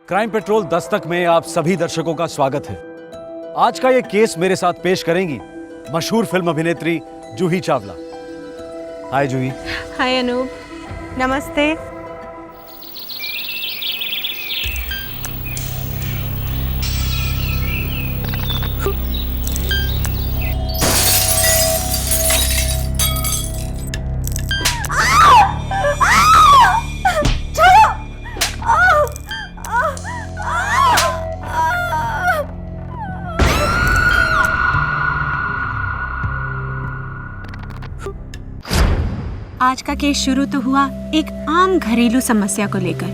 Crime petrol Dastak में आप सभी दर्शकों का स्वागत है। आज का ये केस मेरे साथ पेश करेंगी मशहूर फिल्म अभिनेत्री जूही चावला। हाय जूही। हाय अनूप, नमस्ते। आज का केस शुरू तो हुआ एक आम घरेलू समस्या को लेकर,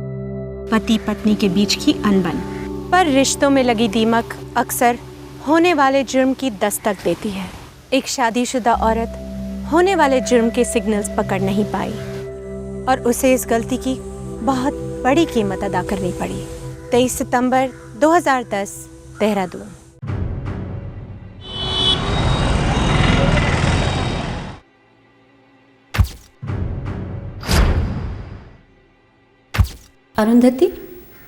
पति पत्नी के बीच की अनबन। पर रिश्तों में लगी दीमक अक्सर होने वाले जुर्म की दस्तक देती है। एक शादीशुदा औरत होने वाले जुर्म के सिग्नल्स पकड़ नहीं पाई और उसे इस गलती की बहुत बड़ी कीमत अदा करनी पड़ी। 23 सितंबर 2010, देहरादून। अरुंधति,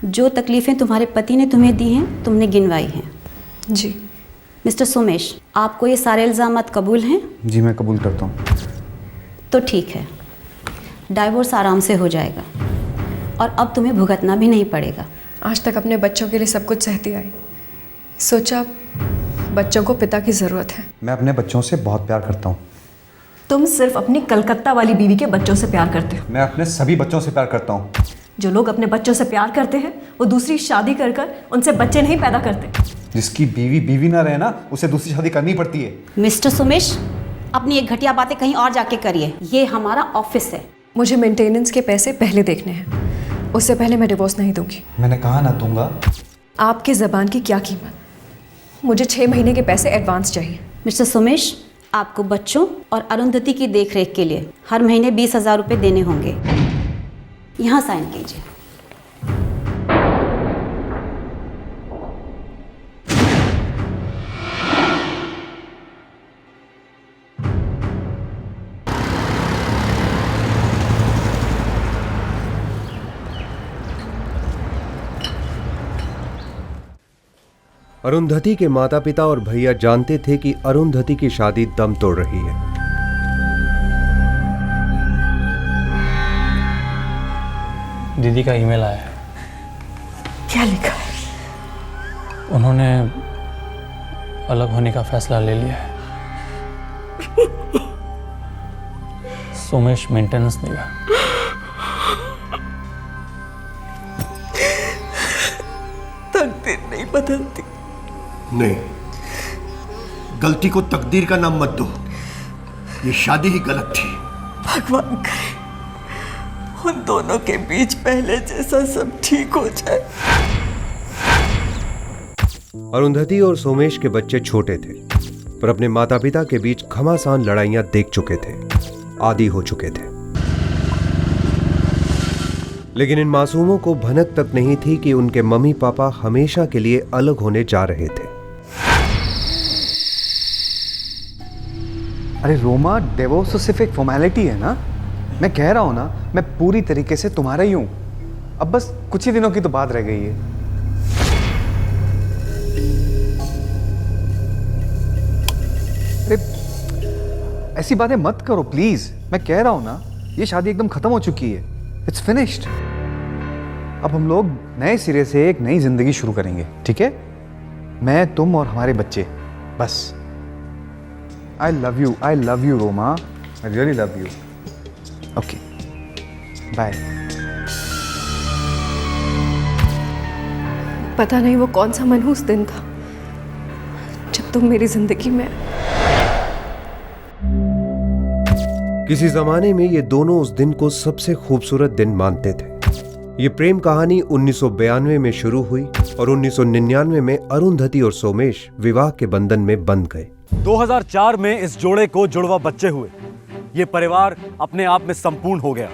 जो तकलीफ़ें तुम्हारे पति ने तुम्हें दी हैं तुमने गिनवाई हैं। जी। मिस्टर सोमेश, आपको ये सारे इल्ज़ामात कबूल हैं? जी मैं कबूल करता हूँ। तो ठीक है, डाइवोर्स आराम से हो जाएगा और अब तुम्हें भुगतना भी नहीं पड़ेगा। आज तक अपने बच्चों के लिए सब कुछ सहती आई, सोचा बच्चों को पिता की ज़रूरत है। मैं अपने बच्चों से बहुत प्यार करता हूँ। तुम सिर्फ अपनी कलकत्ता वाली बीवी के बच्चों से प्यार करते हो। मैं अपने सभी बच्चों से प्यार करता हूँ। जो लोग अपने बच्चों से प्यार करते हैं वो दूसरी शादी कर कर उनसे बच्चे नहीं पैदा करते। जिसकी बीवी ना रहे ना, उसे दूसरी शादी करनी पड़ती है। मिस्टर सोमेश, अपनी ये घटिया बातें कहीं और जाके करिए, ये हमारा ऑफिस है। मुझे मेंटेनेंस के पैसे पहले देखने हैं, उससे पहले मैं डिवोर्स नहीं दूंगी। मैंने कहा ना दूंगा। आपकी ज़बान की क्या कीमत, मुझे 6 महीने के पैसे एडवांस चाहिए। मिस्टर सोमेश, आपको बच्चों और अरुंधति की देखरेख के लिए हर महीने 20,000 रुपये देने होंगे। यहाँ साइन कीजिए। अरुंधति के माता पिता और भैया जानते थे कि अरुंधति की शादी दम तोड़ रही है। दीदी का ईमेल आया है। क्या लिखा है? उन्होंने अलग होने का फैसला ले लिया है। सोमेश मेंटेनेंस देगा। तकदीर नहीं बदलती। नहीं, गलती को तकदीर का नाम मत दो। ये शादी ही गलत थी। भगवान करे उन दोनों के बीच पहले जैसा सब ठीक हो जाए। अरुंधति और सोमेश के बच्चे छोटे थे, पर अपने माता पिता के बीच घमासान लड़ाइयां देख चुके थे, आदी हो चुके थे। लेकिन इन मासूमों को भनक तक नहीं थी कि उनके मम्मी पापा हमेशा के लिए अलग होने जा रहे थे। अरे रोमा, डिवोर्स तो सिर्फ एक फॉर्मेलिटी है ना। मैं कह रहा हूँ ना, मैं पूरी तरीके से तुम्हारा ही हूँ। अब बस कुछ ही दिनों की तो बात रह गई है। अरे ऐसी बातें मत करो प्लीज। मैं कह रहा हूँ ना, ये शादी एकदम खत्म हो चुकी है। It's finished. अब हम लोग नए सिरे से एक नई जिंदगी शुरू करेंगे, ठीक है? मैं, तुम और हमारे बच्चे, बस। I love you Roma. I really love you. Okay. Bye. पता नहीं वो कौन सा मनहूस दिन था जब तुम मेरी जिंदगी में। किसी जमाने में ये दोनों उस दिन को सबसे खूबसूरत दिन मानते थे। ये प्रेम कहानी 1992 में शुरू हुई और 1999 में अरुंधति और सोमेश विवाह के बंधन में बंध गए। 2004 में इस जोड़े को जुड़वा बच्चे हुए। ये परिवार अपने आप में संपूर्ण हो गया,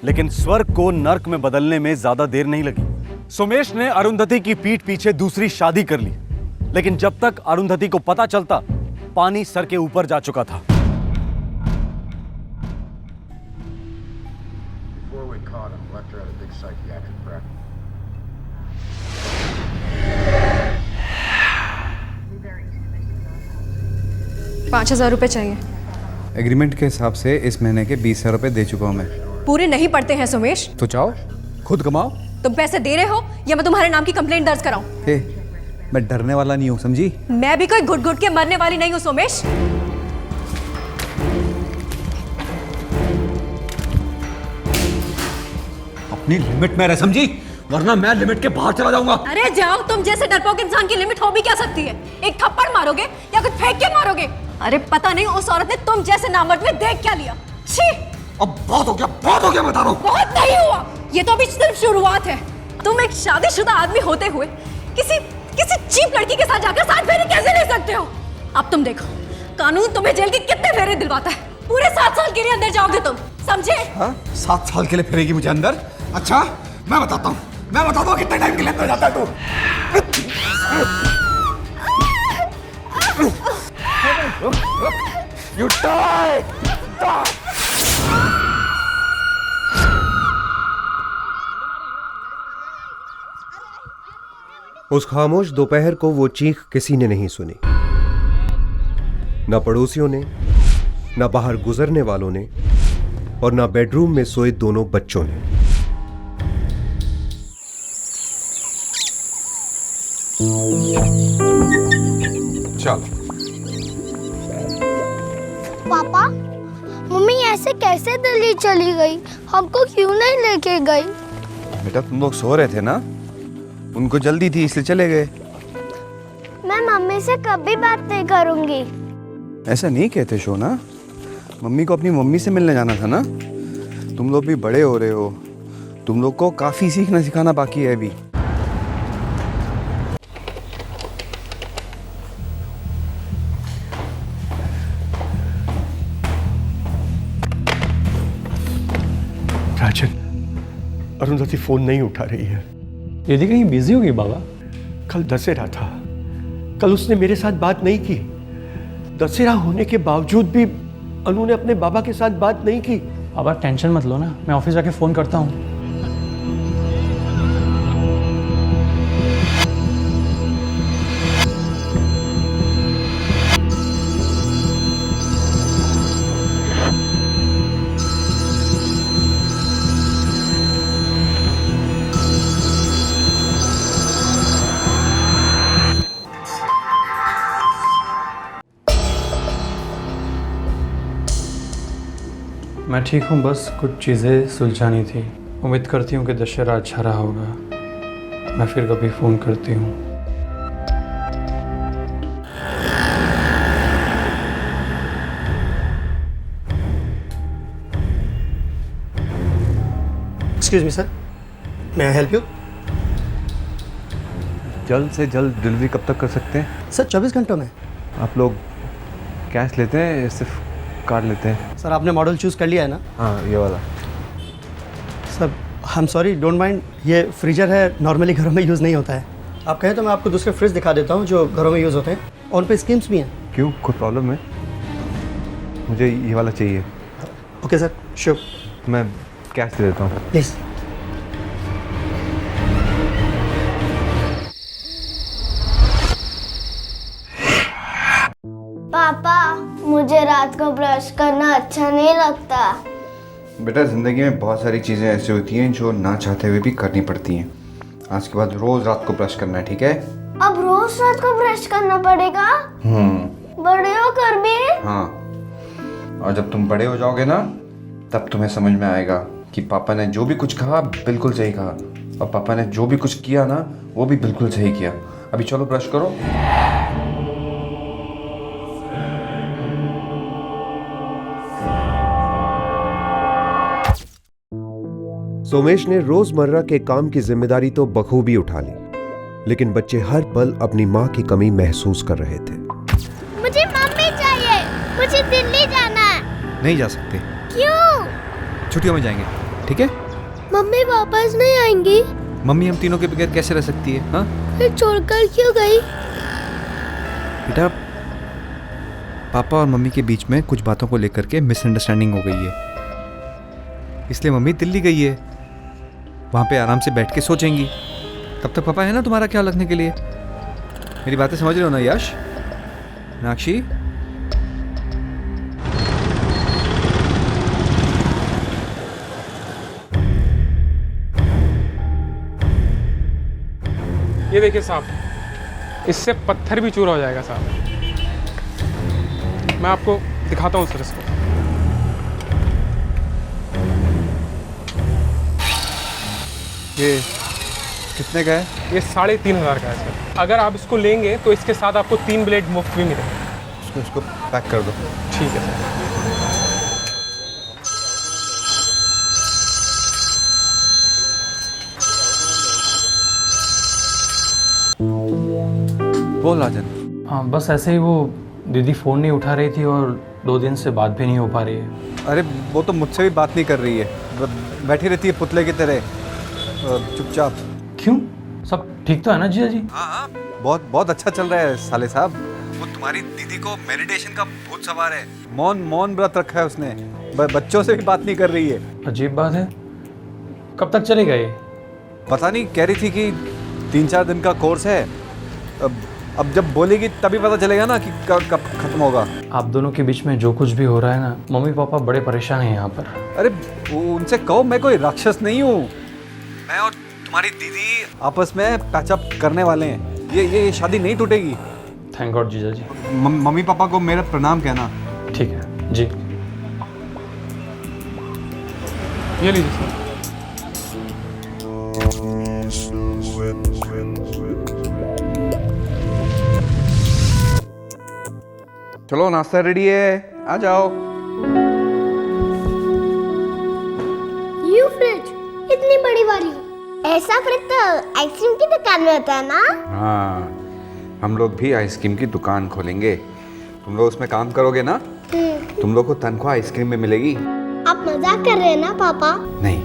लेकिन स्वर्ग को नर्क में बदलने में ज्यादा देर नहीं लगी। सोमेश ने अरुंधति की पीठ पीछे दूसरी शादी कर ली, लेकिन जब तक अरुंधति को पता चलता, पानी सर के ऊपर जा चुका था। 5,000 रुपये चाहिए। एग्रीमेंट के हिसाब से इस महीने के 20,000 रुपये दे चुका हूँ मैं। पूरे नहीं पड़ते हैं सोमेश। तो चाहो खुद कमाओ। तुम पैसे दे रहे हो या मैं तुम्हारे नाम की कंप्लेंट दर्ज कराऊं? हे, मैं डरने वाला नहीं हूँ, समझी? मैं भी कोई घुट घुट के मरने वाली नहीं हूँ सोमेश। अपनी लिमिट में रह, समझी? वरना मैं लिमिट के बाहर चला जाऊंगा। अरे जाओ, तुम जैसे डरपोक इंसान की लिमिट हो भी क्या सकती है? एक थप्पड़ मारोगे या कुछ फेंक के मारोगे? अरे पता नहीं उस औरत ने तुम जैसे नामर्द में देख क्या लिया। छी! अब बहुत हो गया, बहुत हो गया, बता रहा हूं। बहुत नहीं हुआ, ये तो अभी सिर्फ शुरुआत है। तुम एक शादीशुदा आदमी होते हुए किसी चीप लड़की के साथ जाकर 7 फेरे कैसे ले सकते हो? अब तुम देखो, कानून तुम्हें जेल के कितने फेरे दिलवाता है। पूरे 7 साल के लिए अंदर जाओगे तुम, समझे? 7 साल के लिए फिरेगी मुझे अंदर? अच्छा, मैं बताता हूँ कितने टाइम के लिए अंदर जाता है तू। You die! उस खामोश दोपहर को वो चीख किसी ने नहीं सुनी, न पड़ोसियों ने, न बाहर गुजरने वालों ने, और न बेडरूम में सोए दोनों बच्चों ने। चल। पापा, मम्मी ऐसे कैसे दिल्ली चली गई? हमको क्यों नहीं लेके गई? बेटा तुम लोग सो रहे थे ना, उनको जल्दी थी इसलिए चले गए। मैं मम्मी से कभी बात नहीं करूंगी। ऐसा नहीं कहते शोना, मम्मी को अपनी मम्मी से मिलने जाना था ना। तुम लोग भी बड़े हो रहे हो, तुम लोग को काफी सीखना सिखाना बाकी है अभी। राजन, अरुंधति फोन नहीं उठा रही है। यदि कहीं बिजी होगी बाबा। कल दशहरा था, कल उसने मेरे साथ बात नहीं की। दशहरा होने के बावजूद भी अनु ने अपने बाबा के साथ बात नहीं की। बाबा टेंशन मत लो ना, मैं ऑफिस जाके फ़ोन करता हूँ। मैं ठीक हूँ, बस कुछ चीज़ें सुलझानी थी। उम्मीद करती हूँ कि दशहरा अच्छा रहा होगा। मैं फिर कभी फ़ोन करती हूँ। एक्सक्यूज मी सर, मैं आई हेल्प यू? जल्द से जल्द डिलीवरी कब तक कर सकते हैं? सर 24 घंटों में। आप लोग कैश लेते हैं या सिर्फ कार्ड लेते हैं? सर आपने मॉडल चूज़ कर लिया है ना? हाँ, ये वाला। Sir I am sorry, don't mind, ये फ्रीजर है, नॉर्मली घरों में यूज़ नहीं होता है। आप कहें तो मैं आपको दूसरे फ्रिज दिखा देता हूँ जो घरों में यूज़ होते हैं, और उन पर स्कीम्स भी हैं। क्यों, कोई प्रॉब्लम है? मुझे ये वाला चाहिए। Okay sir, sure. मैं कैश दे देता हूँ। प्लीज़। पापा, मुझे रात को ब्रश करना अच्छा नहीं लगता। बेटा ज़िंदगी में बहुत सारी चीज़ें ऐसी होती हैं जो ना चाहते हुए भी करनी पड़ती हैं। आज के बाद रोज़ रात को ब्रश करना है, ठीक है? अब रोज रात को ब्रश करना पड़ेगा? बड़े होकर भी? हाँ, और जब तुम बड़े हो जाओगे ना, तब तुम्हें समझ में आएगा कि पापा ने जो भी कुछ कहा बिल्कुल सही कहा, और पापा ने जो भी कुछ किया ना वो भी बिल्कुल सही किया। अभी चलो ब्रश करो। सोमेश ने रोजमर्रा के काम की जिम्मेदारी तो बखूबी उठा ली, लेकिन बच्चे हर पल अपनी माँ की कमी महसूस कर रहे थे। मुझे मम्मी चाहिए, मुझे दिल्ली जाना है। नहीं जा सकते। क्यों? छुट्टियों में जाएंगे, ठीक है? मम्मी वापस नहीं आएंगी? मम्मी हम तीनों के बगैर कैसे रह सकती है? हाँ, फिर छोड़कर क्यों गई? बेटा पापा और मम्मी के बीच में कुछ बातों को लेकर के मिसअंडरस्टैंडिंग हो गई है, इसलिए मम्मी दिल्ली गई है। वहाँ पे आराम से बैठ के सोचेंगी। तब तक पापा है ना तुम्हारा ख्याल रखने के लिए। मेरी बातें समझ रहे हो ना यश? मीनाक्षी, ये देखिए साहब, इससे पत्थर भी चूरा हो जाएगा साहब। मैं आपको दिखाता हूँ सर इसको। ये कितने का है? ये 3,500 का है सर। अगर आप इसको लेंगे तो इसके साथ आपको 3 ब्लेड मुफ्त भी मिलेंगे। इसको पैक कर दो। ठीक है सर। बोल राजन। हाँ बस ऐसे ही, वो दीदी फ़ोन नहीं उठा रही थी और 2 दिन से बात भी नहीं हो पा रही है। अरे वो तो मुझसे भी बात नहीं कर रही है, बैठी रहती है पुतले की तरह चुपचाप। क्यों, सब ठीक तो है ना जीजा जी? हाँ, बहुत बहुत अच्छा चल रहा है साले साहब। वो तुम्हारी दीदी को मेडिटेशन का भूत सवार है। मौन व्रत रखा है उसने, बच्चों से भी बात नहीं कर रही है। अजीब बात है। कब तक चलेगा ये? पता नहीं, कह रही थी कि 3-4 दिन का कोर्स है। अब जब बोलेगी तभी पता चलेगा ना कि कब खत्म होगा। आप दोनों के बीच में जो कुछ भी हो रहा है ना, मम्मी पापा बड़े परेशान हैं यहाँ पर। अरे उनसे कहो मैं कोई राक्षस नहीं हूँ। मैं और तुम्हारी दीदी आपस में पैचअप करने वाले हैं। ये शादी नहीं टूटेगी। थैंक गॉड जीजा जी। मम्मी पापा को मेरा प्रणाम कहना। ठीक है जी। ये लीजिए सर। चलो नाश्ता रेडी है, आ जाओ। यू फ्रिज इतनी बड़ी वाली, ऐसा फ्रिज तो आइसक्रीम की दुकान में होता है ना? हाँ, हम लोग भी आइसक्रीम की दुकान खोलेंगे। तुम लोग उसमें काम करोगे ना, तुम लोग को तनख्वाह आइसक्रीम में मिलेगी। आप मजाक कर रहे हैं ना पापा? नहीं।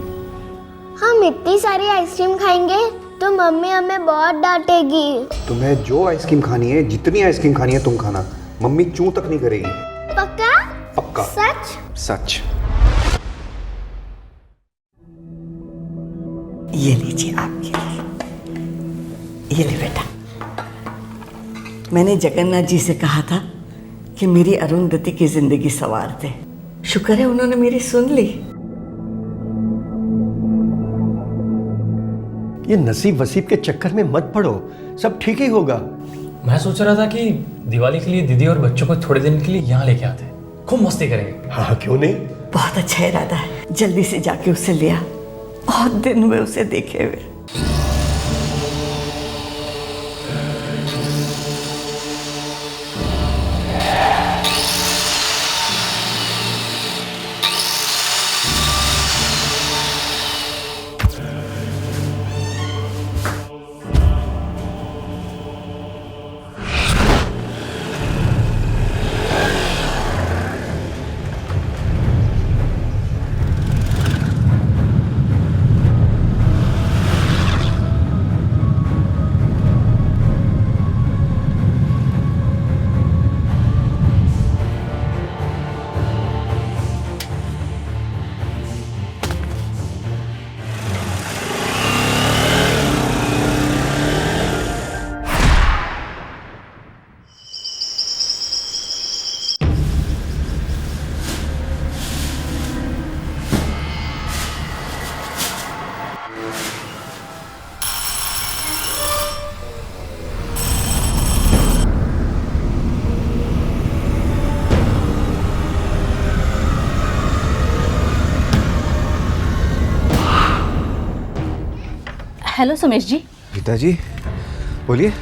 हम इतनी सारी आइसक्रीम खाएंगे तो मम्मी हमें बहुत डांटेगी। तुम्हें जो आइसक्रीम खानी है, जितनी आइसक्रीम खानी है तुम खाना, मम्मी चूं तक नहीं करेगी। पक्का? पक्का। सच? सच। ये लीजिए आपके लिए। ये ले बेटा। मैंने जगन्नाथ जी से कहा था कि मेरी अरुंधति की जिंदगी संवार दे। शुक्र है उन्होंने मेरी सुन ली। ये नसीब वसीब के चक्कर में मत पड़ो, सब ठीक ही होगा। मैं सोच रहा था कि दिवाली के लिए दीदी और बच्चों को थोड़े दिन के लिए यहाँ लेके आते, खूब मस्ती करेंगे। हाँ क्यों नहीं। बहुत अच्छा इरादा है, जल्दी से जाके उसे ले आ। बहुत दिन हुए उसे देखे हुए। हेलो सुमेश जी। पिताजी बोलिए।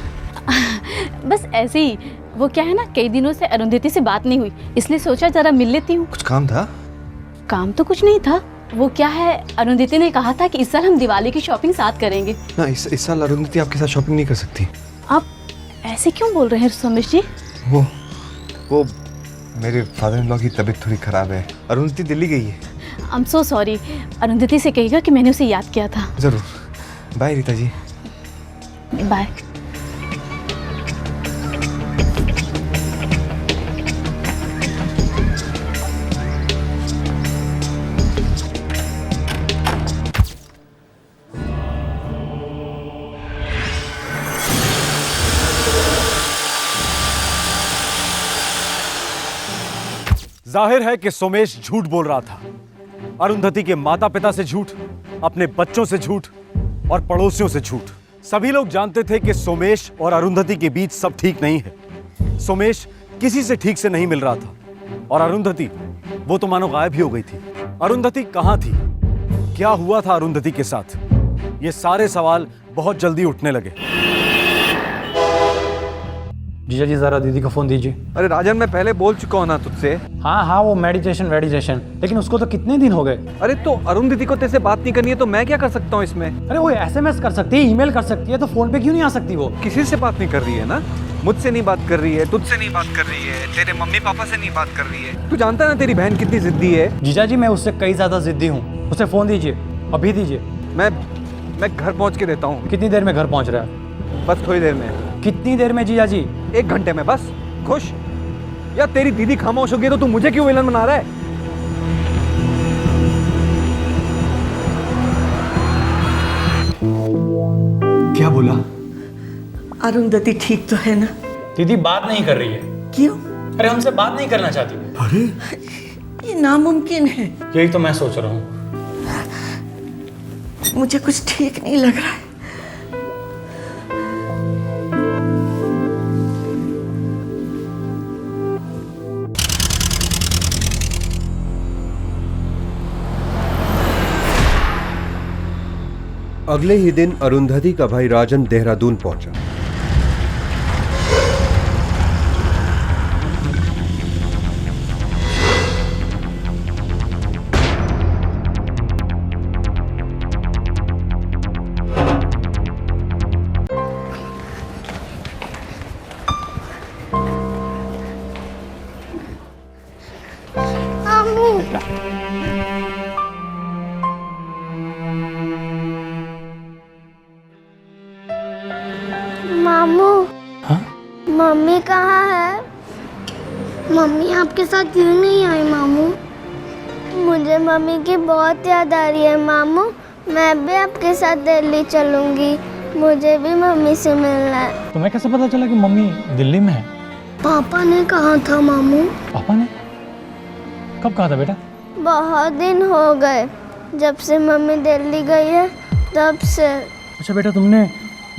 बस ऐसे ही, वो क्या है ना, कई दिनों से अरुंधति से बात नहीं हुई, इसलिए सोचा जरा मिल लेती हूँ। कुछ काम था? काम तो कुछ नहीं था। वो क्या है, अरुंधति ने कहा था कि इस साल हम दिवाली की शॉपिंग साथ करेंगे ना। इस साल अरुंधति आपके साथ शॉपिंग नहीं कर सकती। आप ऐसे क्यों बोल रहे हैं सुमेश जी? वो मेरे फादर इन लॉ की तबीयत थोड़ी खराब है। अरुंधति दिल्ली गई है। I am so sorry. Arundhati से कहिएगा कि मैंने उसे याद किया था। जरूर। बाय रीता जी। बाय। जाहिर है कि सोमेश झूठ बोल रहा था। अरुंधति के माता पिता से झूठ, अपने बच्चों से झूठ और पड़ोसियों से झूठ। सभी लोग जानते थे कि सोमेश और अरुंधति के बीच सब ठीक नहीं है। सोमेश किसी से ठीक से नहीं मिल रहा था और अरुंधति, वो तो मानो गायब ही हो गई थी। अरुंधति कहां थी? क्या हुआ था अरुंधति के साथ? ये सारे सवाल बहुत जल्दी उठने लगे। जीजा जी जरा दीदी का फोन दीजिए। अरे राजन, मैं पहले बोल चुका हूं ना तुझसे। हाँ, वो मेडिटेशन, लेकिन उसको तो कितने दिन हो गए। अरे तो अरुंधति को तेरे से बात नहीं करनी है तो मैं क्या कर सकता हूँ इसमें? अरे वो SMS कर सकती है, ईमेल कर सकती है, तो फोन पे क्यों नहीं आ सकती वो? किसी से बात नहीं कर रही है ना, मुझसे नहीं बात कर रही है, तुझसे नहीं बात कर रही है, तेरे मम्मी पापा से नहीं बात कर रही है। तू जानता है ना तेरी बहन कितनी जिद्दी है। जीजा जी, मैं उससे कई ज्यादा जिद्दी हूँ। उसे फोन दीजिए, अभी दीजिए। मैं घर पहुंच के देता हूँ। कितनी देर में घर पहुंच रहा है? बस थोड़ी देर में। कितनी देर में जीजा जी? 1 घंटे में बस। खुश? या तेरी दीदी खामोश हो गई तो तू मुझे क्यों विलन बना रहा है? क्या बोला? अरुंधति ठीक तो है ना? दीदी बात नहीं कर रही है। क्यों? अरे हमसे बात नहीं करना चाहती। अरे ये नामुमकिन है। यही तो मैं सोच रहा हूँ। मुझे कुछ ठीक नहीं लग रहा है। अगले ही दिन अरुंधति का भाई राजन देहरादून पहुंचा। मामू। हाँ? मम्मी कहाँ है? मम्मी आपके साथ क्यों नहीं आई मामू? मुझे मम्मी की बहुत याद आ रही है मामू। मैं भी आपके साथ दिल्ली चलूंगी। मुझे भी मम्मी से मिलना है। तुम्हें कैसे पता चला कि मम्मी दिल्ली में है? पापा ने कहा था मामू। पापा ने? कब कहा था बेटा? बहुत दिन हो गए जब से मम्मी दिल्ली गई है, तब से। अच्छा बेटा, तुमने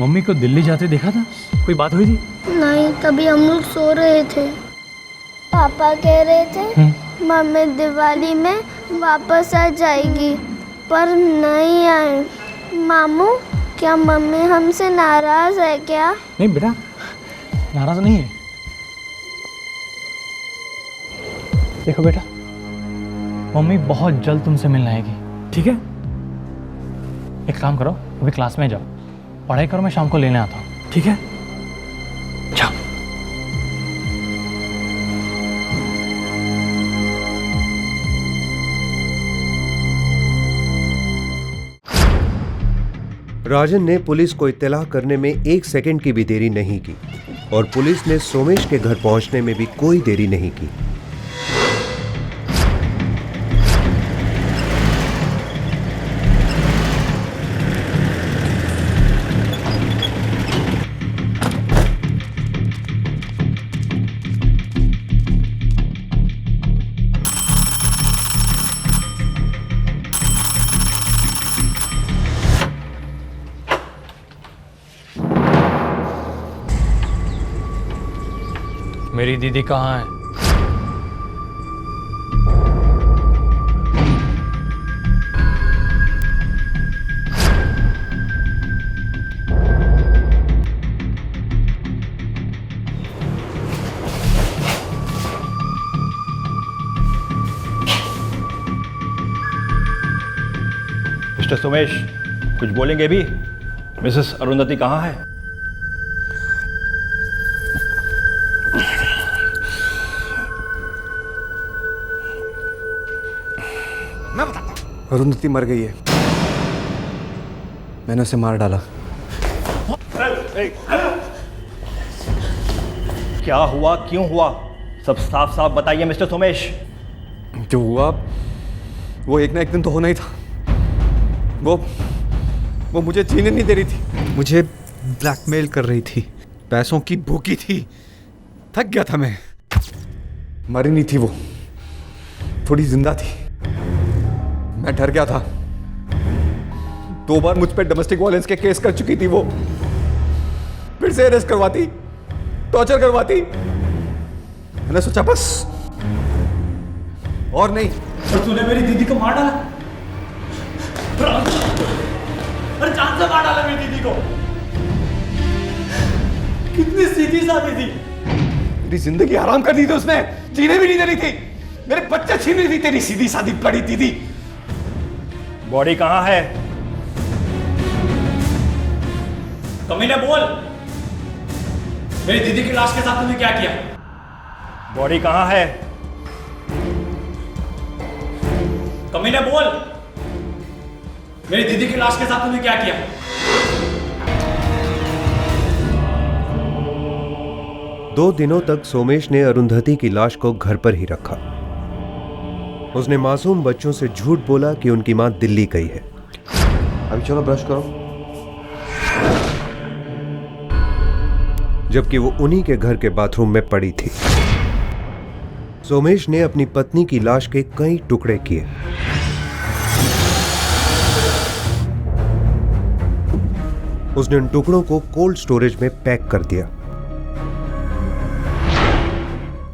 मम्मी को दिल्ली जाते देखा था? कोई बात हुई थी? नहीं, तभी हम लोग सो रहे थे। पापा कह रहे थे मम्मी दिवाली में वापस आ जाएगी, पर नहीं आई। मामू, क्या मम्मी हमसे नाराज है क्या? नहीं बेटा, नाराज नहीं है। देखो बेटा, मम्मी बहुत जल्द तुमसे मिलने आएगी, ठीक है? एक काम करो, अभी क्लास में जाओ, पढ़ाई करो, मैं शाम को लेने आता हूँ, ठीक है? जाओ। राजन ने पुलिस को इत्तला करने में 1 सेकंड की भी देरी नहीं की और पुलिस ने सोमेश के घर पहुंचने में भी कोई देरी नहीं की। मेरी दीदी कहाँ है? मिस्टर सोमेश, कुछ बोलेंगे भी? मिसेस अरुंधति कहाँ है? मैं बताता हूं। अरुंधति मर गई है। मैंने उसे मार डाला। क्या हुआ, क्यों हुआ? सब साफ साफ बताइए मिस्टर सोमेश। जो हुआ वो एक ना एक दिन तो होना ही था। वो मुझे जीने नहीं दे रही थी, मुझे ब्लैकमेल कर रही थी, पैसों की भूखी थी। थक गया था मैं। मरी नहीं थी वो, थोड़ी जिंदा थी। मैं डर गया था, 2 बार मुझ पे डोमेस्टिक वायलेंस के केस कर चुकी थी वो। फिर से अरेस्ट करवाती, टॉर्चर करवाती। मैंने सोचा बस और नहीं। और तूने मेरी दीदी को मार डाला, और जान से मार डाला मेरी दीदी को। कितनी सीधी सादी थी। मेरी जिंदगी हराम कर दी थी उसने, जीने भी नहीं देनी थी, मेरे बच्चे छीन ली थी तेरी सीधी सादी बड़ी दीदी। बॉडी कहाँ है? कमीने बोल, मेरी दीदी की लाश के साथ तूने क्या किया? बॉडी कहाँ है? कमीने बोल, मेरी दीदी की लाश के साथ तूने क्या किया? दो दिनों तक सोमेश ने अरुंधति की लाश को घर पर ही रखा। उसने मासूम बच्चों से झूठ बोला कि उनकी मां दिल्ली गई है। अभी चलो ब्रश करो। जबकि वो उन्हीं के घर के बाथरूम में पड़ी थी। सोमेश ने अपनी पत्नी की लाश के कई टुकड़े किए। उसने उन टुकड़ों को कोल्ड स्टोरेज में पैक कर दिया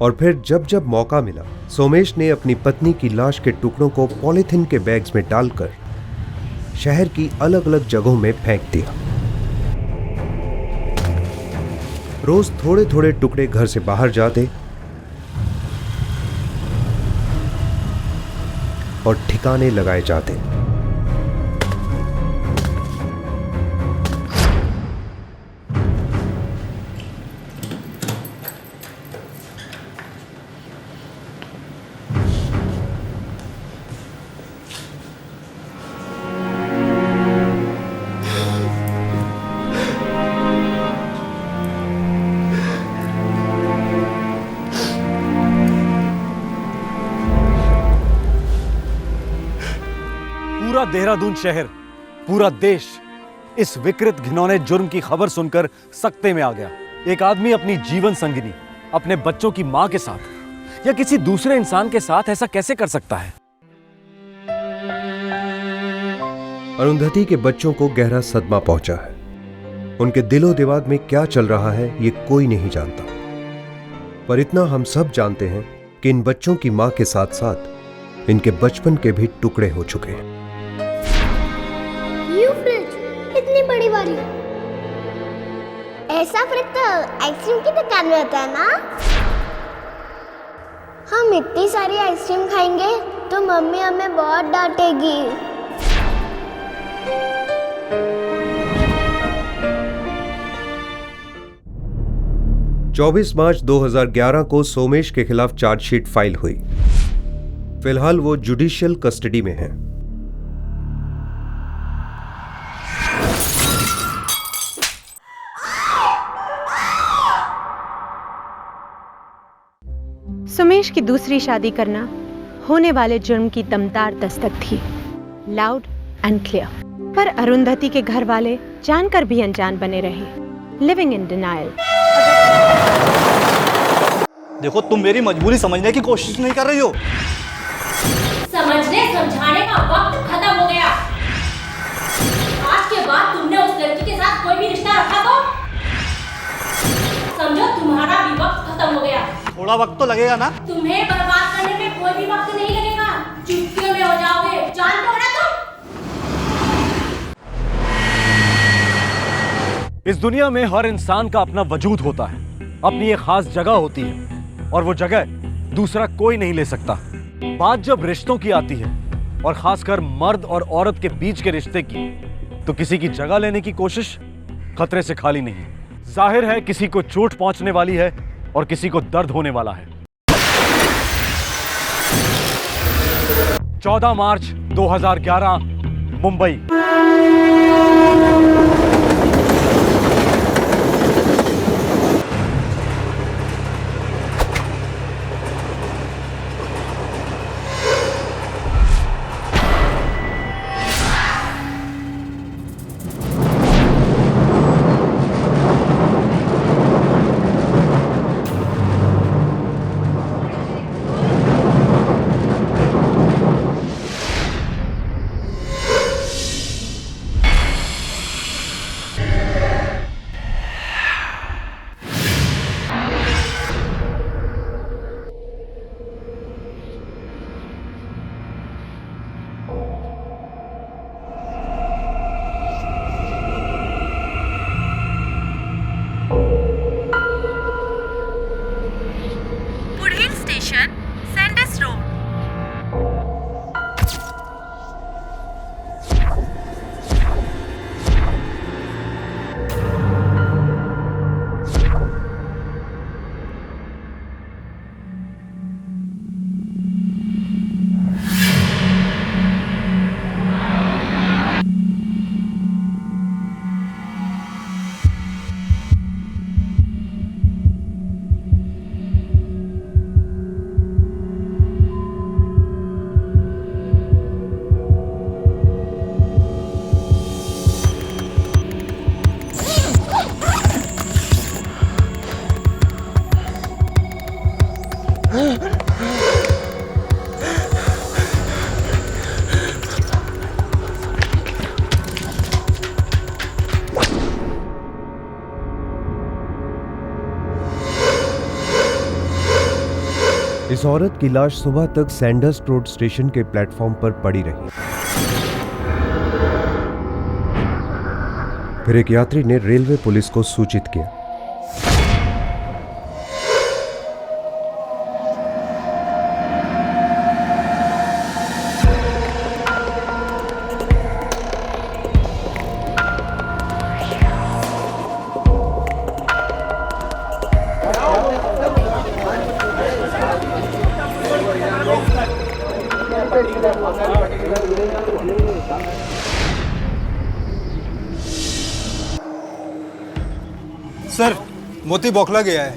और फिर जब जब मौका मिला सोमेश ने अपनी पत्नी की लाश के टुकड़ों को पॉलीथिन के बैग्स में डालकर शहर की अलग अलग जगहों में फेंक दिया। रोज थोड़े थोड़े टुकड़े घर से बाहर जाते और ठिकाने लगाए जाते। पूरा देहरादून शहर, पूरा देश इस विकृत घिनौने जुर्म की खबर सुनकर सकते में आ गया। एक आदमी अपनी जीवन संगिनी, अपने बच्चों की मां के साथ या किसी दूसरे इंसान के साथ ऐसा कैसे कर सकता है? अरुंधति के बच्चों को गहरा सदमा पहुंचा है। उनके दिलो दिमाग में क्या चल रहा है ये कोई नहीं जानता, पर इतना हम सब जानते हैं कि इन बच्चों की मां के साथ साथ इनके बचपन के भी टुकड़े हो चुके हैं। ये फ्रिज इतनी बड़ी वाली, ऐसा फ्रिज तो आइसक्रीम की दुकान में होता है ना। हम इतनी सारी आइसक्रीम खाएंगे तो मम्मी हमें बहुत डांटेगी। 24 मार्च 2011 को सोमेश के खिलाफ चार्जशीट फाइल हुई। फिलहाल वो जुडिशियल कस्टडी में है। सुमेश की दूसरी शादी करना होने वाले जुर्म की दमदार दस्तक थी, लाउड एंड क्लियर। पर अरुंधति के घर वाले जानकर भी अनजान बने रहे, लिविंग इन डिनायल। देखो, तुम मेरी मजबूरी समझने की कोशिश नहीं कर रही हो। समझने समझाने का वक्त खत्म हो गया। आज के बाद तुमने उस लड़की के साथ कोई भी रिश्ता रखा तो समझो तुम्हारा भी वक्त खत्म हो गया। थोड़ा वक्त तो लगेगा ना। तुम्हें बर्बाद करने में कोई भी वक्त नहीं लगेगा, चुटकियों में हो जाओगे, जानते हो ना तुम। इस दुनिया में हर इंसान का अपना वजूद होता है, अपनी एक खास जगह होती है और वो जगह दूसरा कोई नहीं ले सकता। बात जब रिश्तों की आती है और खासकर मर्द और औरत के बीच के रिश्ते की, तो किसी की जगह लेने की कोशिश खतरे से खाली नहीं। जाहिर है किसी को चोट पहुंचने वाली है और किसी को दर्द होने वाला है। 14 मार्च 2011 मुंबई। इस औरत की लाश सुबह तक सैंडर्स रोड स्टेशन के प्लेटफॉर्म पर पड़ी रही। फिर एक यात्री ने रेलवे पुलिस को सूचित किया। सर, मोती बौखला गया है,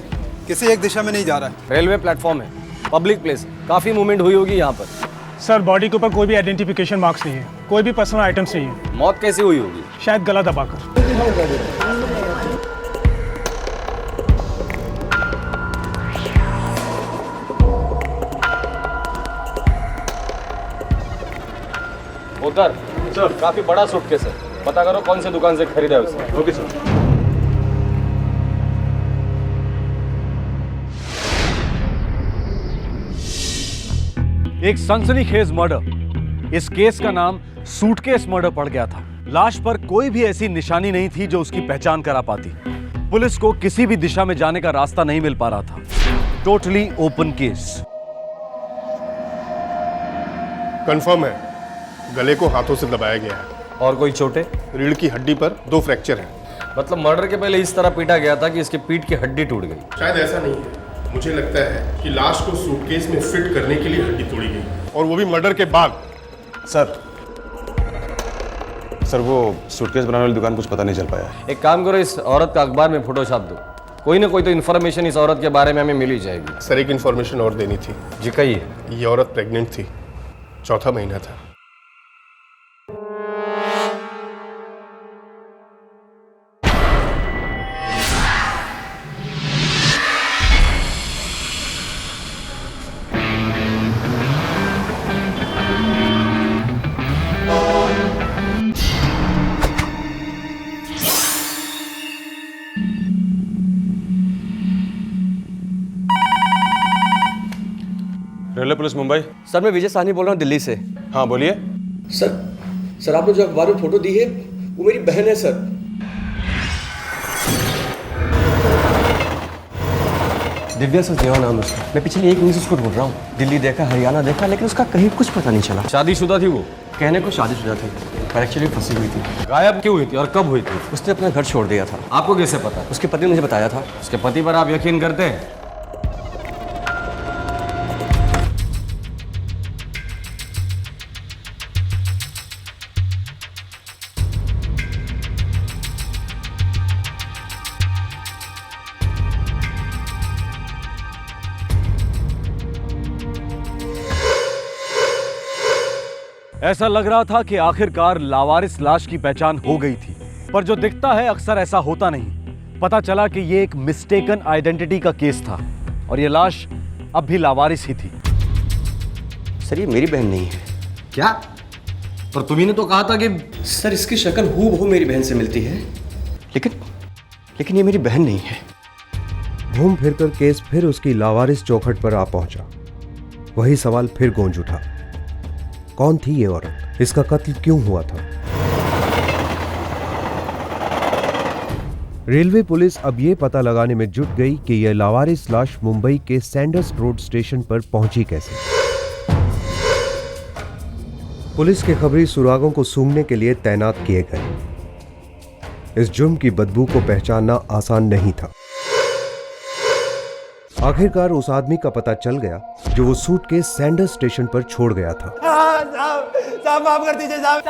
किसी एक दिशा में नहीं जा रहा है। रेलवे प्लेटफॉर्म है, पब्लिक प्लेस, काफी मूवमेंट हुई होगी यहाँ पर। सर बॉडी के ऊपर कोई भी आइडेंटिफिकेशन मार्क्स नहीं है, कोई भी पर्सनल आइटम्स नहीं है। मौत कैसे हुई होगी? शायद गला दबाकर। उधर सर, काफी बड़ा सूटकेस है, पता करो कौन सी दुकान से खरीदा है उसे। Okay sir. एक सनसनीखेज मर्डर। इस केस का नाम सूटकेस मर्डर पड़ गया था। लाश पर कोई भी ऐसी निशानी नहीं थी जो उसकी पहचान करा पाती। पुलिस को किसी भी दिशा में जाने का रास्ता नहीं मिल पा रहा था। Totally open case. कंफर्म है, गले को हाथों से दबाया गया है। और कोई चोटें? रीढ़ की हड्डी पर 2 फ्रैक्चर हैं। मतलब मर्डर के पहले इस तरह पीटा गया था कि इसके पीठ की हड्डी टूट गई। शायद ऐसा नहीं है, मुझे लगता है कि लाश को सूटकेस में फिट करने के लिए हड्डी तोड़ी गई, और वो भी मर्डर के बाद। सर वो सूटकेस बनाने वाली दुकान कुछ पता नहीं चल पाया। एक काम करो, इस औरत का अखबार में फोटो छाप दो। कोई ना कोई तो इन्फॉर्मेशन इस औरत के बारे में हमें मिल ही जाएगी। सर एक इन्फॉर्मेशन और देनी थी। जी कहिए। ये औरत प्रेग्नेंट थी, 4था महीना था। Railway police Mumbai. सर मैं विजय साहनी बोल रहा हूँ दिल्ली से। हाँ बोलिए। सर आपने जो अखबार में फोटो दी है वो मेरी बहन है सर। दिव्या सचदेवा नाम है उसका। मैं पिछले 1 महीने से उसको ढूंढ रहा हूँ। दिल्ली देखा, हरियाणा देखा, लेकिन उसका कहीं कुछ पता नहीं चला। शादीशुदा थी वो? कहने को शादीशुदा थी, पर एक्चुअली फंसी हुई थी। गायब क्यों हुई थी और कब हुई थी? उसने अपना घर छोड़ दिया था। आपको कैसे पता? उसके पति ने मुझे बताया था। उसके पति पर आप यकीन करते हैं? ऐसा लग रहा था कि आखिरकार लावारिस लाश की पहचान हो गई थी, पर जो दिखता है अक्सर ऐसा होता नहीं। पता चला कि यह एक मिस्टेकन आइडेंटिटी का केस था और यह लाश अब भी लावारिस ही थी। सर ये मेरी बहन नहीं है। क्या? पर तुम्ही ने तो कहा था कि सर इसकी शक्ल हूबहू मेरी बहन से मिलती है, लेकिन ये मेरी बहन नहीं है। घूम फिरकर केस फिर उसकी लावारिस चौखट पर आ पहुंचा। वही सवाल फिर गूंज उठा, कौन थी ये औरत? इसका कत्ल क्यों हुआ था? रेलवे पुलिस अब यह पता लगाने में जुट गई कि यह लावारिस लाश मुंबई के सैंडर्स रोड स्टेशन पर पहुंची कैसे। पुलिस के खबरी सुरागों को सूंघने के लिए तैनात किए गए। इस जुर्म की बदबू को पहचानना आसान नहीं था। आखिरकार उस आदमी का पता चल गया जो वो सूटकेस सैंडर्स स्टेशन पर छोड़ गया था। साहब माफ कर दीजिए साहब।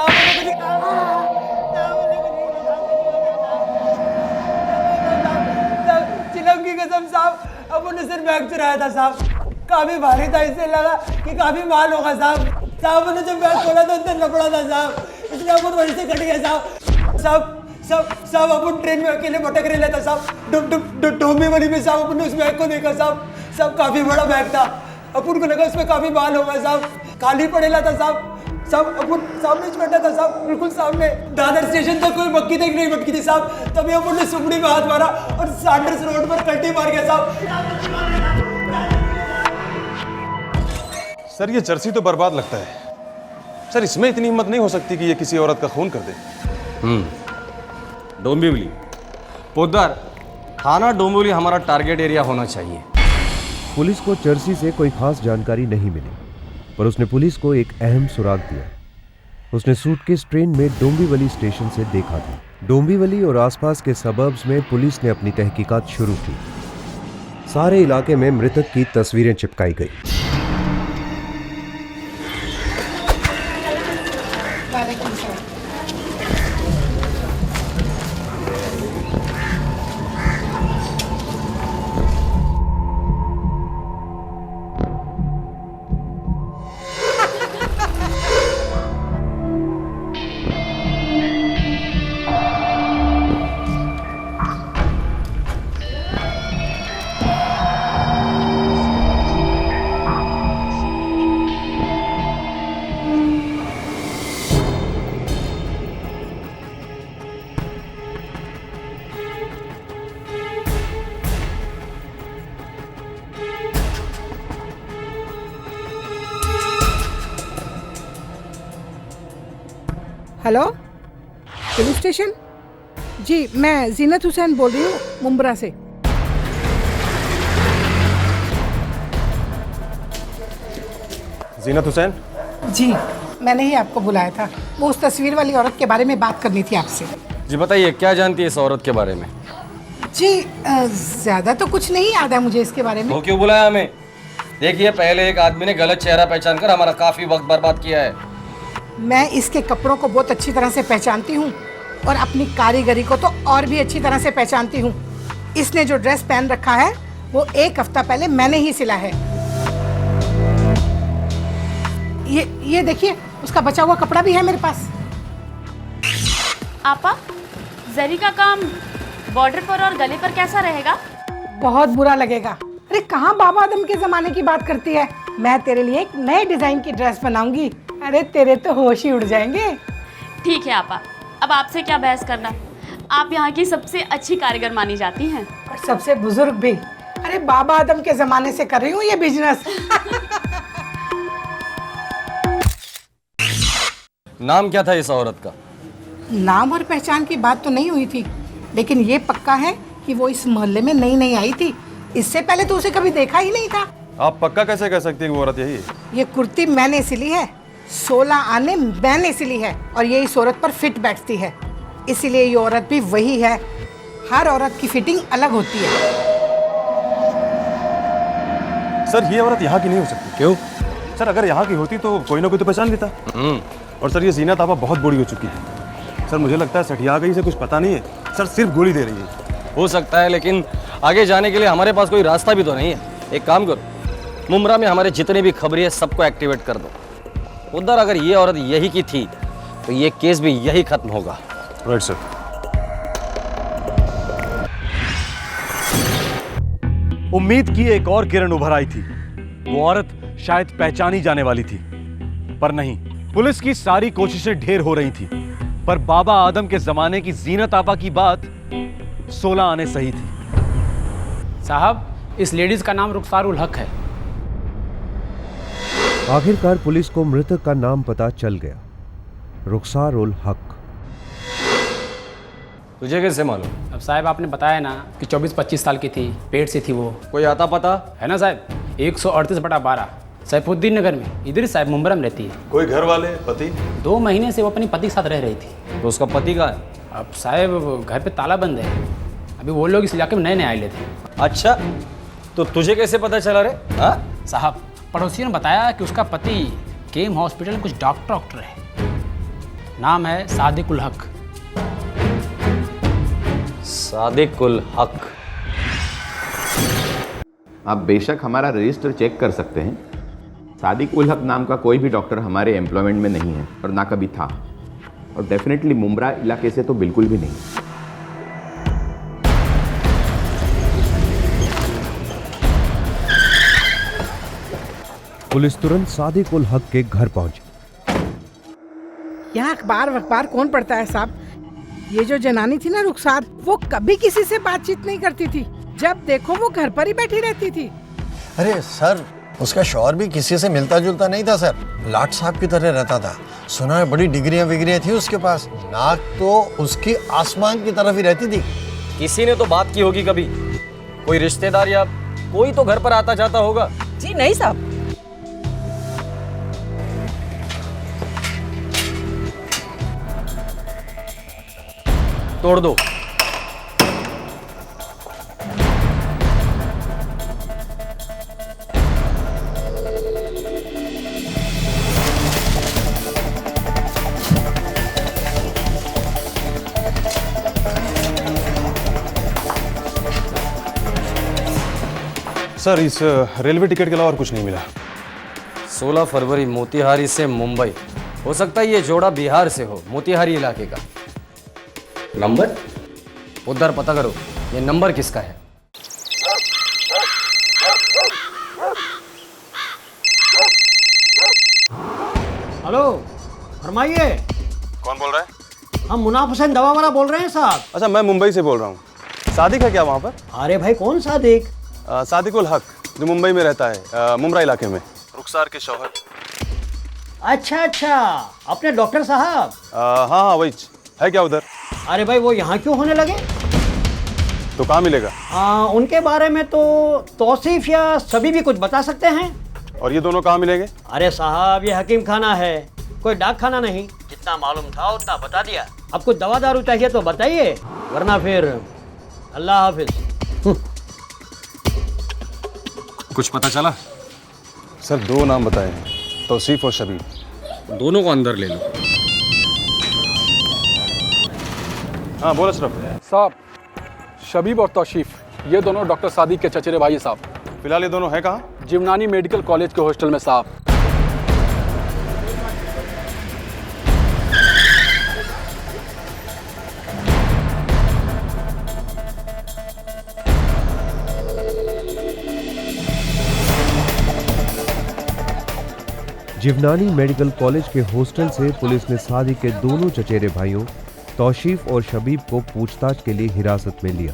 चिलम की कसम साहब, अपन ने सिर्फ बैग चुराया था साहब। काफी भारी था, इससे लगा कि काफी माल होगा साहब। साहब ने जब बैग खोला तो अंदर लपड़ा था साहब, इसलिए अपन वहीं से कट गया साहब। साहब अपन ट्रेन में अकेले भटक रहे था साहब। डोंबे वाली में साहब अपन ने उस बैग को देखा साहब काफी बड़ा बैग था। अपन को लगा उसमें काफी माल होगा साहब। खाली पड़ेला था साहब। अपन सामने बैठा था साहब, बिल्कुल सामने। दादर स्टेशन तक कोई मक्की तक नहीं भटकी थी साहब। तभी अपन ने सुपड़ी में हाथ मारा और सैंडर्स रोड पर कल्टी मार गया साहब। सर ये जर्सी तो बर्बाद लगता है। सर इसमें इतनी हिम्मत नहीं हो सकती कि ये किसी औरत का खून कर दे। डोंबिवली पोद्दार, थाना डोंबिवली हमारा टारगेट एरिया होना चाहिए। पुलिस को जर्सी से कोई खास जानकारी नहीं मिली, पर उसने पुलिस को एक अहम सुराग दिया। उसने सूटकेस ट्रेन में डोंबिवली स्टेशन से देखा था। डोंबिवली और आसपास के सबर्ब्स में पुलिस ने अपनी तहकीकात शुरू की। सारे इलाके में मृतक की तस्वीरें चिपकाई गई। Hello, police station? जी, मैं जीनत हुसैन बोल रही हूँ मुंब्रा से। जीनत हुसैन? जी, मैंने ही आपको बुलाया था। वो उस तस्वीर वाली औरत के बारे में बात करनी थी आपसे। जी बताइए, क्या जानती है इस औरत के बारे में? जी, ज्यादा तो कुछ नहीं याद है मुझे इसके बारे में। वो क्यों बुलाया हमें? देखिए, पहले एक आदमी ने गलत चेहरा पहचान कर हमारा काफी वक्त बर्बाद किया है। मैं इसके कपड़ों को बहुत अच्छी तरह से पहचानती हूँ और अपनी कारीगरी को तो और भी अच्छी तरह से पहचानती हूँ। इसने जो ड्रेस पहन रखा है वो 1 हफ्ता पहले मैंने ही सिला है। ये देखिए, उसका बचा हुआ कपड़ा भी है मेरे पास। आपा, जरी का काम बॉर्डर पर और गले पर कैसा रहेगा? बहुत बुरा लगेगा। अरे कहाँ बाबा आदम के जमाने की बात करती है। मैं तेरे लिए एक नए डिजाइन की ड्रेस बनाऊंगी। अरे तेरे तो होश ही उड़ जाएंगे। ठीक है आपा, अब आपसे क्या बहस करना। आप यहाँ की सबसे अच्छी कारीगर मानी जाती हैं और सबसे बुजुर्ग भी। अरे बाबा आदम के जमाने से कर रही हूँ ये बिजनेस। नाम क्या था इस औरत का? नाम और पहचान की बात तो नहीं हुई थी, लेकिन ये पक्का है कि वो इस मोहल्ले में नई आई थी। इससे पहले तो उसे कभी देखा ही नहीं था। आप पक्का कैसे कह सकती हैं कि वो औरत यही है? ये कुर्ती मैंने सिली है, 16 आने मैंने सिली है और ये इस औरत पर फिट बैठती है, इसीलिए ये औरत भी वही है। हर औरत की फिटिंग अलग होती है। सर ये औरत यहाँ की नहीं हो सकती। क्यों? सर अगर यहाँ की होती तो कोई ना कोई तो पहचान लेता। और सर ये जीनत आपा बहुत बूढ़ी हो चुकी है। सर मुझे लगता है सठिया गई से कुछ पता नहीं है। सर सिर्फ गोली दे रही है। हो सकता है, लेकिन आगे जाने के लिए हमारे पास कोई रास्ता भी तो नहीं है। एक काम करो, मुंब्रा में हमारे जितने भी खबरी है सबको एक्टिवेट कर दो। उधर अगर ये औरत यही की थी तो ये केस भी यही खत्म होगा। Right sir. उम्मीद की एक और किरण उभर आई थी। वो औरत शायद पहचानी जाने वाली थी, पर नहीं। पुलिस की सारी कोशिशें ढेर हो रही थी, पर बाबा आदम के जमाने की जीनत आपा की बात 16 आने सही थी। साहब, इस लेडीज का नाम रुखसार उल हक है। आखिरकार पुलिस को मृतक का नाम पता चल गया, रुखसार उल हक। तुझे कैसे मालूम? अब साहब आपने बताया ना कि 24-25 साल की थी, पेट से थी वो। कोई आता पता है ना साहब? 138/12 सैफुद्दीन नगर में, इधर साहब मुंब्रा में रहती है। कोई घर वाले, पति? 2 महीने से वो अपनी पति के साथ रह रही थी। तो उसका पति कहाँ है? अब साहब घर पे ताला बंद है। अभी वो लोग इस इलाके में नए आए थे। अच्छा, तो तुझे कैसे पता चला रे? हाँ साहब, पड़ोसियों ने बताया कि उसका पति केम हॉस्पिटल में कुछ डॉक्टर है। नाम है सादिक उल हक। सादिक उल हक। आप बेशक हमारा रजिस्टर चेक कर सकते हैं। सादिक उल हक नाम का कोई भी डॉक्टर हमारे एम्प्लॉयमेंट में नहीं है और ना कभी था, और डेफिनेटली मुंब्रा इलाके से तो बिल्कुल भी नहीं। पुलिस तुरंत सादिक उल हक के घर पहुंची। यहाँ अखबार कौन पढ़ता है साहब? ये जो जनानी थी ना रुखसार, वो कभी किसी से बातचीत नहीं करती थी। जब देखो वो घर पर ही बैठी रहती थी। अरे सर, उसका शौहर भी किसी से मिलता जुलता नहीं था सर, लाट साहब की तरह रहता था। सुना है बड़ी डिग्रियां विग्रियां थी उसके पास, नाक तो उसकी आसमान की तरफ ही रहती थी। किसी ने तो बात की होगी कभी, कोई रिश्तेदार या कोई तो घर पर आता जाता होगा। जी नहीं साहब। तोड़ दो। सर इस रेलवे टिकट के अलावा और कुछ नहीं मिला। 16 फरवरी मोतिहारी से मुंबई। हो सकता है ये जोड़ा बिहार से हो, मोतिहारी इलाके का। नंबर उधर पता करो, ये नंबर किसका है। हेलो, फरमाइए। कौन बोल रहा है? हम मुनाफ हुसैन दवा वाला बोल रहे हैं साहब। अच्छा, मैं मुंबई से बोल रहा हूँ। सादिक है क्या वहाँ पर? अरे भाई कौन सादिक? सादिकुल हक, जो मुंबई में रहता है, मुमरा इलाके में, रुखसार के शौहर। अच्छा अच्छा, अपने डॉक्टर साहब। हाँ हाँ वही है। क्या उधर? अरे भाई वो यहाँ क्यों होने लगे? तो कहाँ मिलेगा? उनके बारे में तो तौसीफ या सभी भी कुछ बता सकते हैं। और ये दोनों कहाँ मिलेंगे? अरे साहब ये हकीम खाना है, कोई डाक खाना नहीं। जितना मालूम था उतना बता दिया। अब कुछ दवा दारू चाहिए तो बताइए, वरना फिर अल्लाह हाफिज। कुछ पता चला? सर 2 नाम बताए हैं, तौसीफ और शबीब। दोनों को अंदर ले लो। हाँ बोलो अशरफ। साहब, शबीब और तौसीफ ये दोनों डॉक्टर सादिक के चचेरे भाई हैं साहब। फिलहाल ये दोनों हैं कहाँ? जीवनानी मेडिकल कॉलेज के हॉस्टल में साहब। जिवनानी मेडिकल कॉलेज के हॉस्टल से पुलिस ने सादिक के दोनों चचेरे भाइयों तौसीफ और शबीब को पूछताछ के लिए हिरासत में लिया।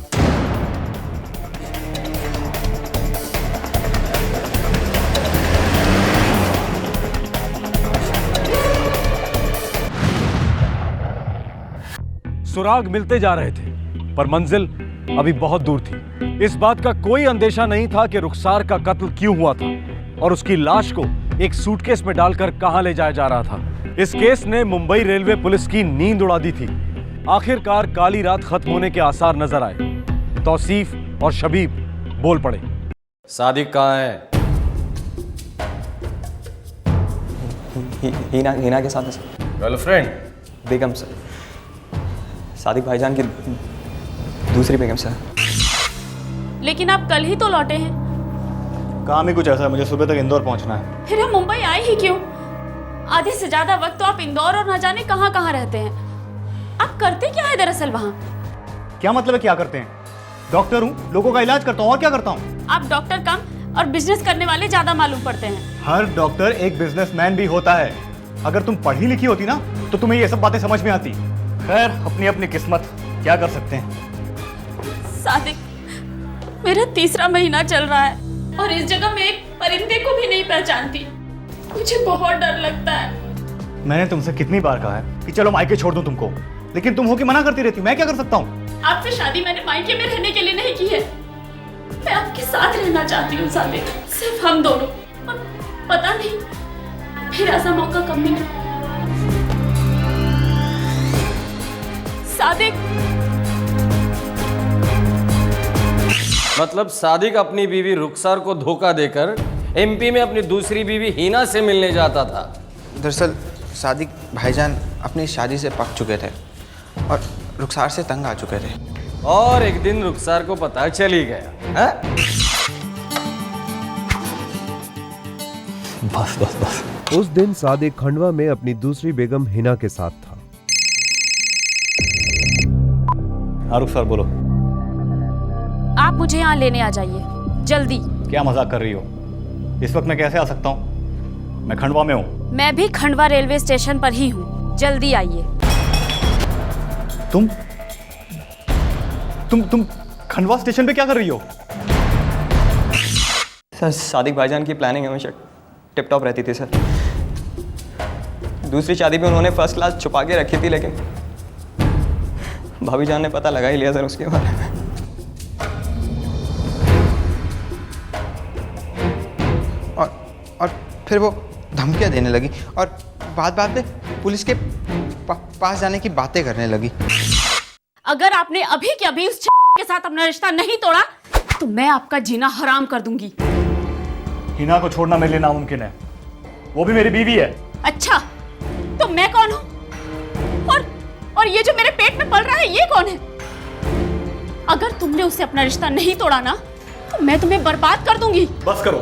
सुराग मिलते जा रहे थे, पर मंजिल अभी बहुत दूर थी। इस बात का कोई अंदेशा नहीं था कि रुखसार का कत्ल क्यों हुआ था और उसकी लाश को एक सूटकेस में डालकर कहां ले जाया जा रहा था। इस केस ने मुंबई रेलवे पुलिस की नींद उड़ा दी थी। आखिरकार काली रात खत्म होने के आसार नजर आए। तौसीफ और शबीब बोल पड़े। सादिक कहाँ है? हीना के साथ है सर। गर्लफ्रेंड? बेगम सर, सादिक भाईजान की दूसरी बेगम सर। लेकिन आप कल ही तो लौटे हैं। काम ही कुछ ऐसा है, मुझे सुबह तक इंदौर पहुंचना है। फिर हम मुंबई आए ही क्यों? आधे से ज्यादा वक्त तो आप इंदौर और न जाने कहां कहां रहते हैं। आप करते क्या है दरअसल वहां? क्या मतलब है क्या करते हैं? डॉक्टर हूँ, लोगों का इलाज करता हूँ, और क्या करता हूँ? आप डॉक्टर कम और बिजनेस करने वाले ज्यादा मालूम पड़ते हैं। हर डॉक्टर एक बिजनेसमैन भी होता है। अगर तुम पढ़ी लिखी होती ना तो तुम्हें ये सब बातें समझ में आती। खैर, अपनी अपनी किस्मत, क्या कर सकते हैं। सादिक, मेरा 3रा महीना चल रहा है और इस जगह में एक परिंदे को भी नहीं पहचानती। मुझे बहुत डर लगता है। मैंने तुमसे कितनी बार कहा है कि चलो मायके छोड़ दूं तुमको, लेकिन तुम हो कि मना करती रहती। मैं क्या कर सकता हूँ? आपसे शादी मैंने मायके में रहने के लिए नहीं की है। मैं आपके साथ रहना चाहती हूँ सादिक, सिर्फ हम दोनों। और पता नहीं फिर ऐसा मौका कब मिले। सादिक, मतलब सादिक अपनी बीवी रुखसार को धोखा देकर एमपी में अपनी दूसरी बीवी हीना से मिलने जाता था। दरअसल सादिक भाईजान अपनी शादी से पक चुके थे और रुखसार से तंग आ चुके थे। और एक दिन रुखसार को पता चली गया है? बस बस बस। उस दिन सादिक खंडवा में अपनी दूसरी बेगम हिना के साथ था। आरुख सर बोलो। आप मुझे यहाँ लेने आ जाइए जल्दी। क्या मजाक कर रही हो? इस वक्त मैं कैसे आ सकता हूँ? मैं खंडवा में हूँ। मैं भी खंडवा रेलवे स्टेशन पर ही हूँ, जल्दी आइए। तुम खंडवा स्टेशन पे क्या कर रही हो? सर सादिक भाईजान की प्लानिंग हमेशा टिप टॉप रहती थी सर। दूसरी शादी भी उन्होंने फर्स्ट क्लास छुपा के रखी थी, लेकिन भाभी जान ने पता लगा ही लिया सर उसके बारे में। और फिर वो धमकियाँ देने लगी और बात में पुलिस के पास जाने की बातें करने लगी। अगर आपने अभी के अभी उस के साथ अपना रिश्ता नहीं तोड़ा तो मैं आपका जीना हराम कर दूंगी। हिना को छोड़ना मेरे लिए नामुमकिन है, वो भी मेरी बीवी है। अच्छा, तो मैं कौन हूँ? और ये जो मेरे पेट में पल रहा है ये कौन है? अगर तुमने उससे अपना रिश्ता नहीं तोड़ा ना तो मैं तुम्हें बर्बाद कर दूंगी। बस करो,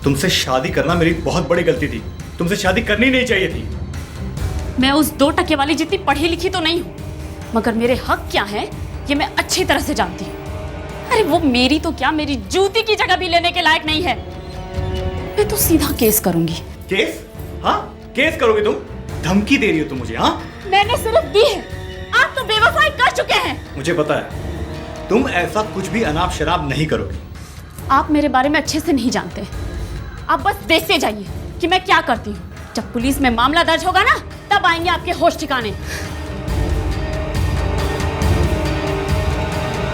तुमसे शादी करना मेरी बहुत बड़ी गलती थी, तुमसे शादी करनी नहीं चाहिए थी। मैं उस 2 टके वाली जितनी पढ़ी लिखी तो नहीं हूँ, मगर मेरे हक क्या हैं ये मैं अच्छी तरह से जानती हूँ। अरे वो मेरी तो क्या, मेरी जूती की जगह भी लेने के लायक नहीं है। मैं तो सीधा केस करूंगी। केस? हाँ, केस करोगी तुम? धमकी दे रही हो तुम मुझे? हाँ, मैंने सिर्फ दी है, आप तो बेवफाई कर चुके हैं। मुझे पता है तुम ऐसा कुछ भी अनाप शराब नहीं करोगी। आप मेरे बारे में अच्छे से नहीं जानते, आप बस देखते जाइए कि मैं क्या करती हूँ। जब पुलिस में मामला दर्ज होगा ना तब आएंगे आपके होश ठिकाने।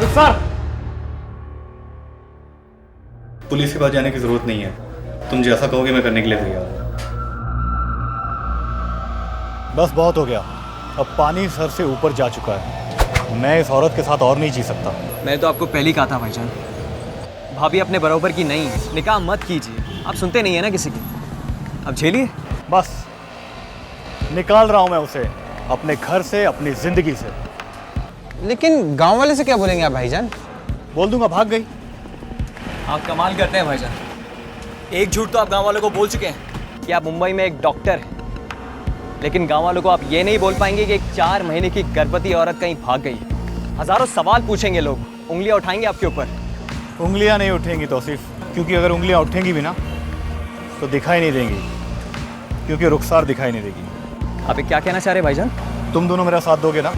सर, पुलिस के पास जाने की जरूरत नहीं है, तुम जैसा कहोगे मैं करने के लिए तैयार हूं। बस बहुत हो गया, अब पानी सर से ऊपर जा चुका है, मैं इस औरत के साथ और नहीं जी सकता। मैं तो आपको पहले ही कहा था भाईजान, भाभी अपने बराबर की नहीं, निकाह मत कीजिए। आप सुनते नहीं है ना किसी की, अब झेलिए। बस निकाल रहा हूं मैं उसे अपने घर से, अपनी जिंदगी से। लेकिन गांव वाले से क्या बोलेंगे आप भाईजान? बोल दूंगा भाग गई। आप कमाल करते हैं भाईजान, एक झूठ तो आप गांव वालों को बोल चुके हैं कि आप मुंबई में एक डॉक्टर हैं, लेकिन गांव वालों को आप ये नहीं बोल पाएंगे कि एक 4 महीने की गर्भवती औरत कहीं भाग गई। हजारों सवाल पूछेंगे लोग, उंगलियां उठाएंगे आपके ऊपर। उंगलियां नहीं उठेंगी तौसीफ, क्योंकि अगर उंगलियां उठेंगी भी ना तो दिखाई नहीं देंगी, क्योंकि रुखसार दिखाई नहीं देगी। आप क्या कहना चाह रहे भाईजान? तुम दोनों मेरा साथ दोगे ना?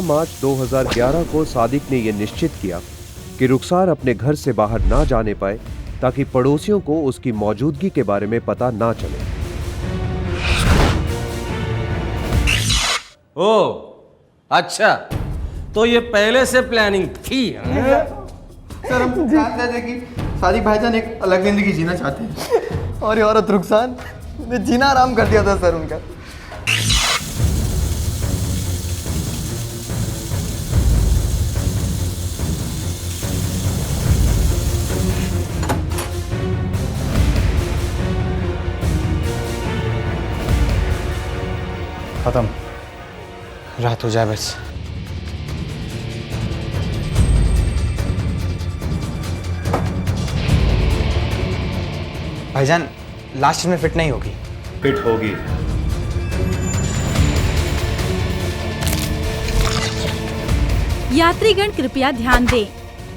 मार्च 2011 को सादिक ने यह निश्चित किया कि रुखसार अपने घर से बाहर ना जाने पाए ताकि पड़ोसियों को उसकी मौजूदगी के बारे में पता ना चले। ओ अच्छा, तो ये पहले से प्लानिंग थी? सर हम जानते थे कि सादिक भाईजान एक अलग जिंदगी जीना चाहते हैं, और ये औरत रुखसार ने जीना आराम कर दिया था सर उनका। खत्म, रात हो जाए बस। भाईजान लास्ट में फिट नहीं होगी। फिट होगी। यात्रीगण कृपया ध्यान दें,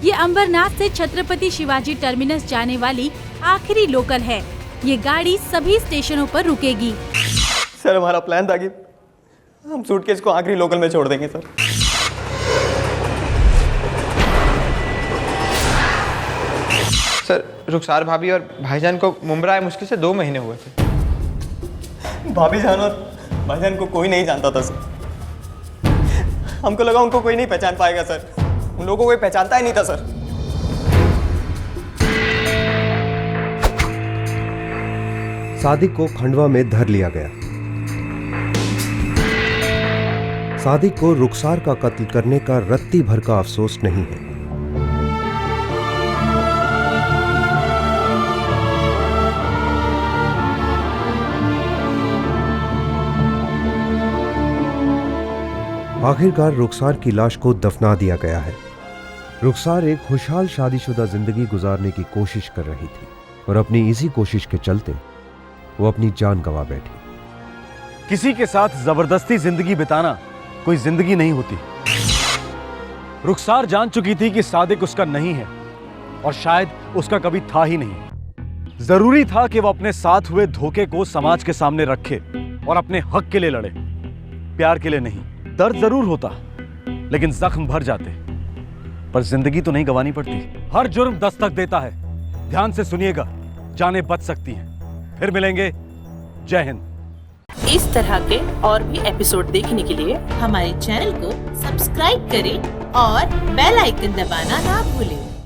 ये अंबरनाथ से छत्रपति शिवाजी टर्मिनस जाने वाली आखिरी लोकल है। ये गाड़ी सभी स्टेशनों पर रुकेगी। सर हमारा प्लान था कि हम सूटकेस को आखिरी लोकल में छोड़ देंगे सर। सर रुखसार भाभी और भाईजान को मुंबई आए मुश्किल से 2 महीने हुए थे। भाभी जान और भाईजान को कोई नहीं जानता था सर। हमको लगा उनको कोई नहीं पहचान पाएगा सर, उन लोगों को कोई पहचानता ही नहीं था सर। सादिक को खंडवा में धर लिया गया। सादिक को रुखसार का कत्ल करने का रत्ती भर का अफसोस नहीं है। आखिरकार रुखसार की लाश को दफना दिया गया है। रुखसार एक खुशहाल शादीशुदा जिंदगी गुजारने की कोशिश कर रही थी और अपनी इसी कोशिश के चलते वो अपनी जान गंवा बैठी। किसी के साथ जबरदस्ती जिंदगी बिताना कोई जिंदगी नहीं होती। रुखसार जान चुकी थी कि सादिक उसका नहीं है और शायद उसका कभी था ही नहीं। जरूरी था कि वो अपने साथ हुए धोखे को समाज के सामने रखे और अपने हक के लिए लड़े, प्यार के लिए नहीं। दर्द जरूर होता, लेकिन जख्म भर जाते, पर जिंदगी तो नहीं गंवानी पड़ती। हर जुर्म दस्तक देता है, ध्यान से सुनिएगा, जानें बच सकती हैं। फिर मिलेंगे, जय हिंद। इस तरह के और भी एपिसोड देखने के लिए हमारे चैनल को सब्सक्राइब करें और बेल आइकन दबाना ना भूलें।